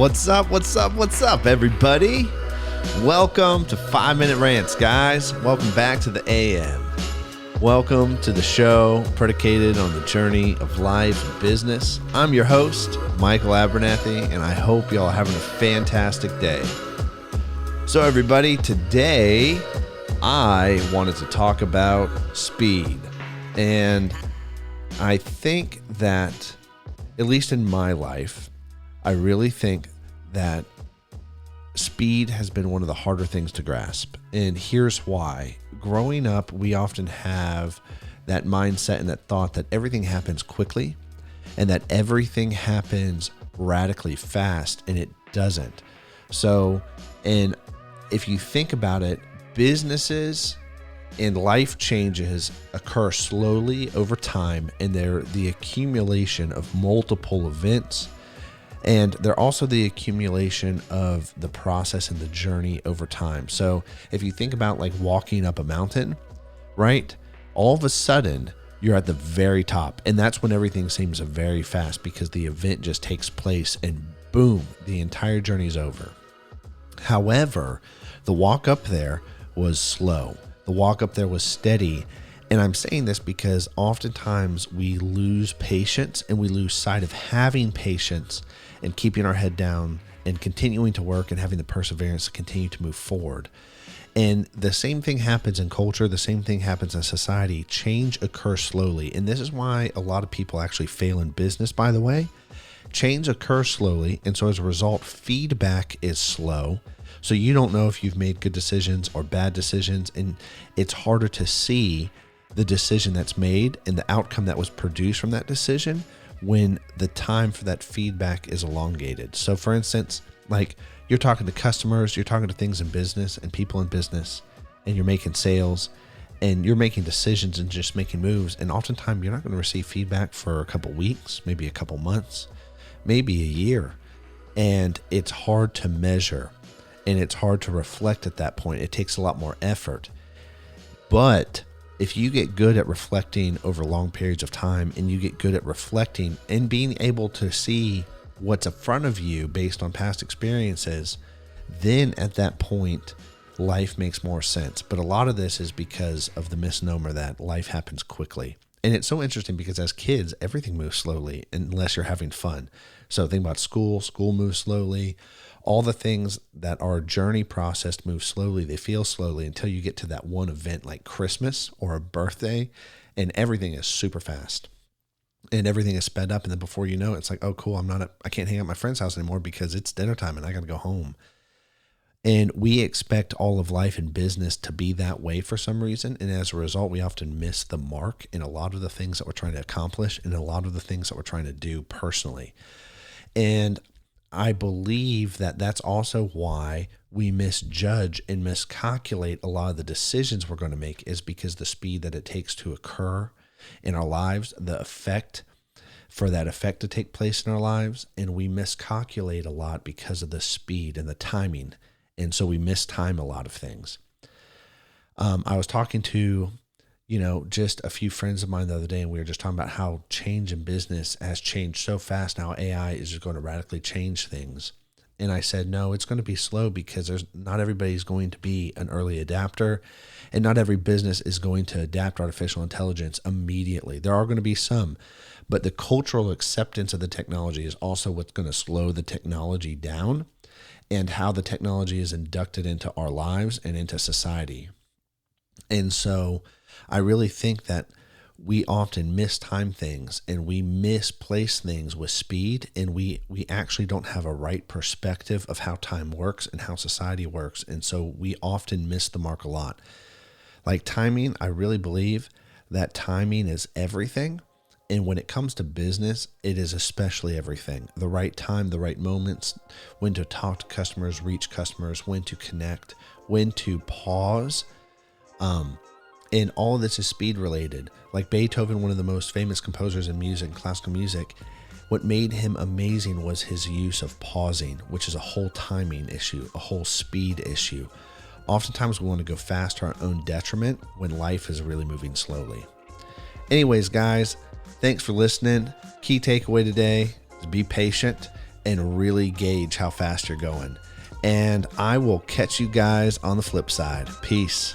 What's up, everybody? Welcome to 5-Minute Rants, guys. Welcome back to the AM. Welcome to the show predicated on the journey of life and business. I'm your host, Michael Abernathy, and I hope y'all are having a fantastic day. So, everybody, today I wanted to talk about speed. And I think that, at least in my life, I really think that speed has been one of the harder things to grasp. And here's why. Growing up, we often have that mindset and that thought that everything happens quickly and that everything happens radically fast, and it doesn't. So, and if you think about it, businesses and life changes occur slowly over time, and they're the accumulation of multiple events. And they're also the accumulation of the process and the journey over time. So if you think about like walking up a mountain, right? All of a sudden you're at the very top, and that's when everything seems very fast because the event just takes place and boom, the entire journey is over. However, the walk up there was slow. The walk up there was steady. And I'm saying this because oftentimes we lose patience and we lose sight of having patience and keeping our head down and continuing to work and having the perseverance to continue to move forward. And the same thing happens in culture. The same thing happens in society. Change occurs slowly. And this is why a lot of people actually fail in business, by the way. Change occurs slowly. And so as a result, feedback is slow. So you don't know if you've made good decisions or bad decisions. And it's harder to see the decision that's made and the outcome that was produced from that decision when the time for that feedback is elongated. So for instance, like you're talking to customers, you're talking to things in business and people in business, and you're making sales and you're making decisions and just making moves. And oftentimes you're not going to receive feedback for a couple weeks, maybe a couple months, maybe a year. And it's hard to measure and it's hard to reflect at that point. It takes a lot more effort. But if you get good at reflecting over long periods of time, and you get good at reflecting and being able to see what's in front of you based on past experiences, then at that point, life makes more sense. But a lot of this is because of the misnomer that life happens quickly. And it's so interesting because as kids, everything moves slowly unless you're having fun. So think about school moves slowly. All the things that are journey processed move slowly. They feel slowly until you get to that one event like Christmas or a birthday, and everything is super fast and everything is sped up. And then before you know it, it's like, oh, cool. I can't hang out at my friend's house anymore because it's dinner time and I got to go home. And we expect all of life and business to be that way for some reason. And as a result, we often miss the mark in a lot of the things that we're trying to accomplish and a lot of the things that we're trying to do personally. And I believe that that's also why we misjudge and miscalculate a lot of the decisions we're going to make, is because the speed that it takes to occur in our lives, the effect for that effect to take place in our lives. And we miscalculate a lot because of the speed and the timing. And so we mistime a lot of things. I was talking to just a few friends of mine the other day, and we were just talking about how change in business has changed so fast now. AI is just going to radically change things. And I said, no, it's going to be slow because not everybody's going to be an early adapter, and not every business is going to adapt artificial intelligence immediately. There are going to be some, but the cultural acceptance of the technology is also what's going to slow the technology down and how the technology is inducted into our lives and into society. And so I really think that we often mistime things and we misplace things with speed, and we actually don't have a right perspective of how time works and how society works. And so we often miss the mark a lot. Like timing, I really believe that timing is everything. And when it comes to business, it is especially everything. The right time, the right moments, when to talk to customers, reach customers, when to connect, when to pause. And all of this is speed related. Like Beethoven, one of the most famous composers in music, classical music, what made him amazing was his use of pausing, which is a whole timing issue, a whole speed issue. Oftentimes we want to go fast to our own detriment when life is really moving slowly. Anyways, guys, thanks for listening. Key takeaway today is be patient and really gauge how fast you're going. And I will catch you guys on the flip side. Peace.